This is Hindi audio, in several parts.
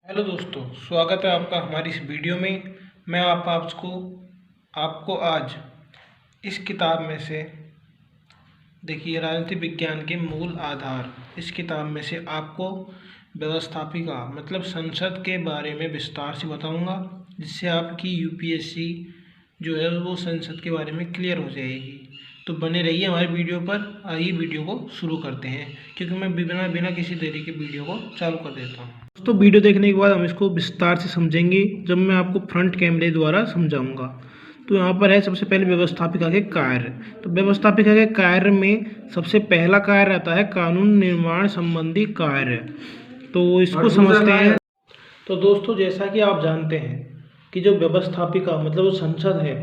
हेलो दोस्तों, स्वागत है आपका हमारी इस वीडियो में। मैं आपको आज इस किताब में से देखिए राजनीति विज्ञान के मूल आधार, इस किताब में से आपको व्यवस्थापिका मतलब संसद के बारे में विस्तार से बताऊंगा, जिससे आपकी यूपीएससी जो है वो संसद के बारे में क्लियर हो जाएगी। तो बने रहिए हमारी वीडियो पर। आइए वीडियो को शुरू करते हैं, क्योंकि मैं बिना बिना किसी देरी के वीडियो को चालू कर देता हूँ। दोस्तों, वीडियो देखने के बाद हम इसको विस्तार से समझेंगे जब मैं आपको फ्रंट कैमरे द्वारा समझाऊंगा। तो यहाँ पर है सबसे पहले व्यवस्थापिका के कार्य। तो व्यवस्थापिका के कार्य में सबसे पहला कार्य रहता है कानून निर्माण संबंधी कार्य। तो इसको समझते हैं। तो दोस्तों, जैसा कि आप जानते हैं कि जो व्यवस्थापिका मतलब संसद है,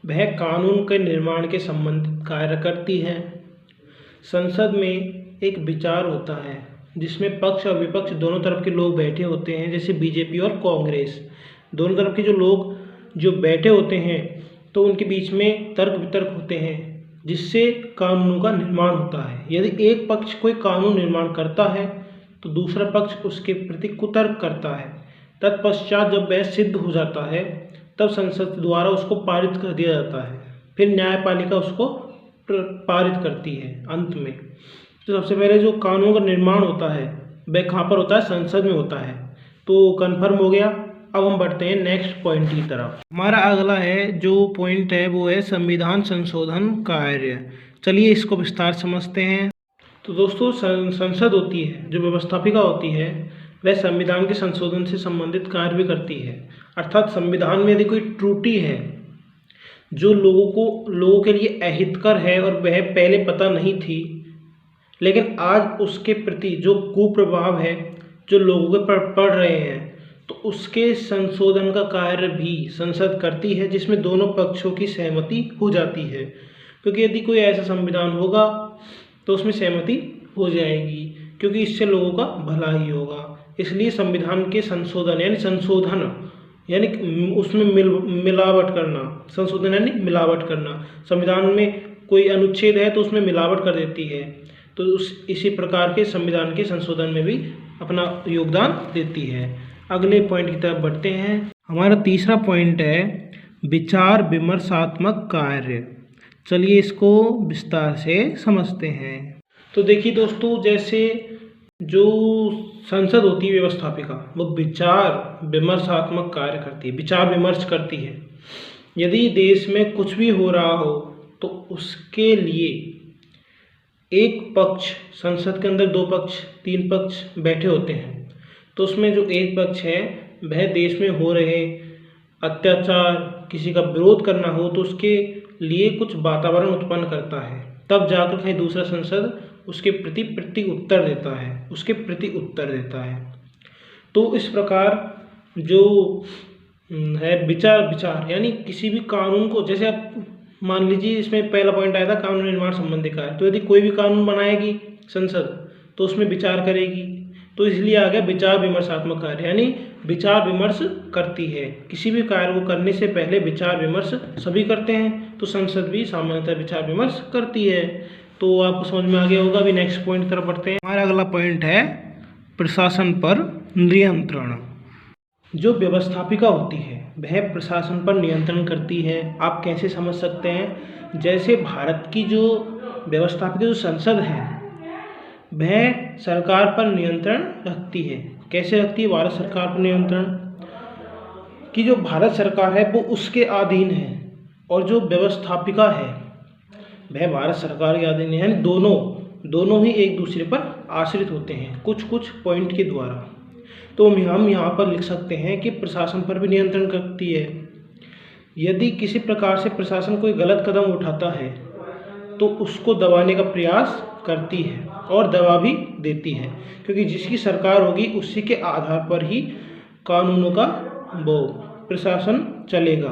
वह कानून के निर्माण के संबंधित कार्य करती है। संसद में एक विचार होता है जिसमें पक्ष और विपक्ष दोनों तरफ के लोग बैठे होते हैं, जैसे बीजेपी और कांग्रेस। दोनों तरफ के जो लोग जो बैठे होते हैं, तो उनके बीच में तर्क वितर्क होते हैं, जिससे कानूनों का निर्माण होता है। यदि एक पक्ष कोई कानून निर्माण करता है तो दूसरा पक्ष उसके प्रति कुतर्क करता है। तत्पश्चात जब वह सिद्ध हो जाता है, तब संसद द्वारा उसको पारित कर दिया जाता है। फिर न्यायपालिका उसको पारित करती है अंत में। तो सबसे पहले जो कानून का निर्माण होता है वह कहाँ पर होता है? संसद में होता है। तो कन्फर्म हो गया। अब हम बढ़ते हैं नेक्स्ट पॉइंट की तरफ। हमारा अगला है जो पॉइंट है वो है संविधान संशोधन कार्य। चलिए इसको विस्तार समझते हैं। तो दोस्तों, संसद होती है जो व्यवस्थापिका होती है, वह संविधान के संशोधन से संबंधित कार्य भी करती है। अर्थात संविधान में यदि कोई त्रुटि है जो लोगों के लिए अहितकर है और वह पहले पता नहीं थी, लेकिन आज उसके प्रति जो कुप्रभाव है जो लोगों के पड़ रहे हैं, तो उसके संशोधन का कार्य भी संसद करती है, जिसमें दोनों पक्षों की सहमति हो जाती है। क्योंकि यदि कोई ऐसा संविधान होगा तो उसमें सहमति हो जाएगी, क्योंकि इससे लोगों का भला ही होगा। इसलिए संविधान के संशोधन यानी उसमें मिलावट करना, संशोधन यानी मिलावट करना। संविधान में कोई अनुच्छेद है तो उसमें मिलावट कर देती है, तो इसी प्रकार के संविधान के संशोधन में भी अपना योगदान देती है। अगले पॉइंट की तरफ बढ़ते हैं। हमारा तीसरा पॉइंट है विचार विमर्शात्मक कार्य। चलिए इसको विस्तार से समझते हैं। तो देखिए दोस्तों, जैसे जो संसद होती है व्यवस्थापिका, वो विचार विमर्शात्मक कार्य करती है, विचार विमर्श करती है। यदि देश में कुछ भी हो रहा हो तो उसके लिए एक पक्ष, संसद के अंदर दो पक्ष तीन पक्ष बैठे होते हैं, तो उसमें जो एक पक्ष है वह देश में हो रहे अत्याचार, किसी का विरोध करना हो तो उसके लिए कुछ वातावरण उत्पन्न करता है। तब जाकर कहीं दूसरा संसद उसके प्रति उत्तर देता है। तो इस प्रकार जो है विचार यानी किसी भी कानून को, जैसे आप मान लीजिए इसमें पहला पॉइंट आया था कानून निर्माण संबंधी कार्य, तो यदि कोई भी कानून बनाएगी संसद तो उसमें विचार करेगी। तो इसलिए आ गया विचार विमर्शात्मक कार्य, यानी विचार विमर्श करती है। किसी भी कार्य को करने से पहले विचार विमर्श सभी करते हैं, तो संसद भी सामान्यतः विचार विमर्श करती है। तो आपको समझ में आ गया होगा। अभी नेक्स्ट पॉइंट की तरफ बढ़ते हैं। हमारा अगला पॉइंट है प्रशासन पर नियंत्रण। जो व्यवस्थापिका होती है वह प्रशासन पर नियंत्रण करती है। आप कैसे समझ सकते हैं? जैसे भारत की जो व्यवस्थापिका जो संसद है वह सरकार पर नियंत्रण रखती है। कैसे रखती है भारत सरकार पर नियंत्रण? कि जो भारत सरकार है वो उसके अधीन है, और जो व्यवस्थापिका है वह भारत सरकार के अधीन है, यानी दोनों ही एक दूसरे पर आश्रित होते हैं कुछ पॉइंट के द्वारा। तो हम यहाँ पर लिख सकते हैं कि प्रशासन पर भी नियंत्रण करती है। यदि किसी प्रकार से प्रशासन कोई गलत कदम उठाता है तो उसको दबाने का प्रयास करती है और दबा भी देती है, क्योंकि जिसकी सरकार होगी उसी के आधार पर ही कानूनों का वो प्रशासन चलेगा।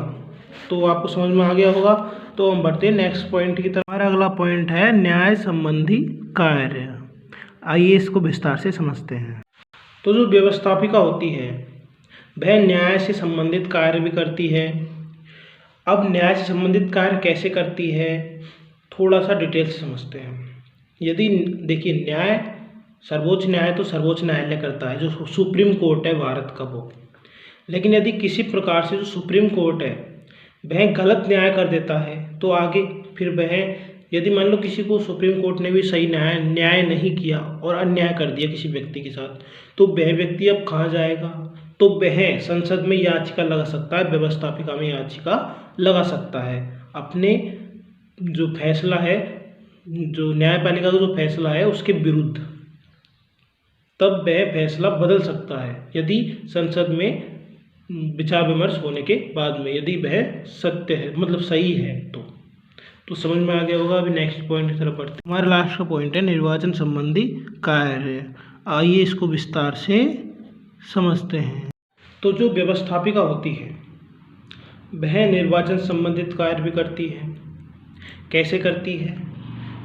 तो आपको समझ में आ गया होगा। तो हम बढ़ते हैं नेक्स्ट पॉइंट की तरफ। हमारा अगला पॉइंट है न्याय संबंधी कार्य। आइए इसको विस्तार से समझते हैं। तो जो व्यवस्थापिका होती है वह न्याय से संबंधित कार्य भी करती है। अब न्याय से संबंधित कार्य कैसे करती है, थोड़ा सा डिटेल से समझते हैं। यदि देखिए, न्याय सर्वोच्च न्याय तो सर्वोच्च न्यायालय करता है, जो सुप्रीम कोर्ट है भारत का वो। लेकिन यदि किसी प्रकार से जो सुप्रीम कोर्ट है वह गलत न्याय कर देता है तो आगे फिर वह, यदि मान लो किसी को सुप्रीम कोर्ट ने भी सही न्याय नहीं किया और अन्याय कर दिया किसी व्यक्ति के साथ, तो वह व्यक्ति अब कहाँ जाएगा? तो वह संसद में याचिका लगा सकता है, व्यवस्थापिका में याचिका लगा सकता है अपने जो फैसला है, जो न्यायपालिका का जो फैसला है उसके विरुद्ध। तब वह फैसला बदल सकता है यदि संसद में विचार विमर्श होने के बाद में, यदि वह सत्य है, मतलब सही है तो समझ में आ गया होगा। अभी नेक्स्ट पॉइंट की तरफ बढ़ते हैं। हमारा लास्ट का पॉइंट है निर्वाचन संबंधी कार्य। आइए इसको विस्तार से समझते हैं। तो जो व्यवस्थापिका होती है वह निर्वाचन संबंधित कार्य भी करती है। कैसे करती है?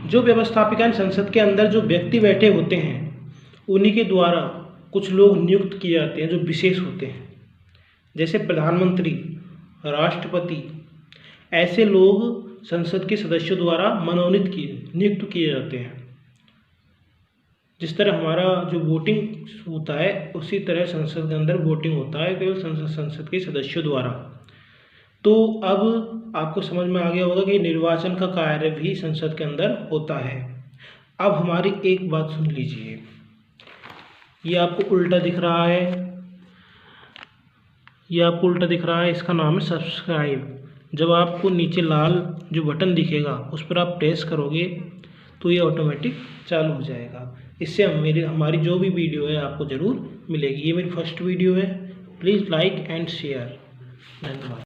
जो व्यवस्थापिका संसद के अंदर जो व्यक्ति बैठे होते हैं उन्हीं के द्वारा कुछ लोग नियुक्त किए जाते हैं जो विशेष होते हैं, जैसे प्रधानमंत्री, राष्ट्रपति। ऐसे लोग संसद के सदस्यों द्वारा नियुक्त किए जाते हैं। जिस तरह हमारा जो वोटिंग होता है उसी तरह संसद के अंदर वोटिंग होता है, केवल संसद के सदस्यों द्वारा। तो अब आपको समझ में आ गया होगा कि निर्वाचन का कार्य भी संसद के अंदर होता है। अब हमारी एक बात सुन लीजिए, ये आपको उल्टा दिख रहा है, इसका नाम है सब्सक्राइब। जब आपको नीचे लाल जो बटन दिखेगा उस पर आप प्रेस करोगे तो ये ऑटोमेटिक चालू हो जाएगा। इससे हमारी जो भी वीडियो है आपको ज़रूर मिलेगी। ये मेरी फर्स्ट वीडियो है। Please like and share. धन्यवाद।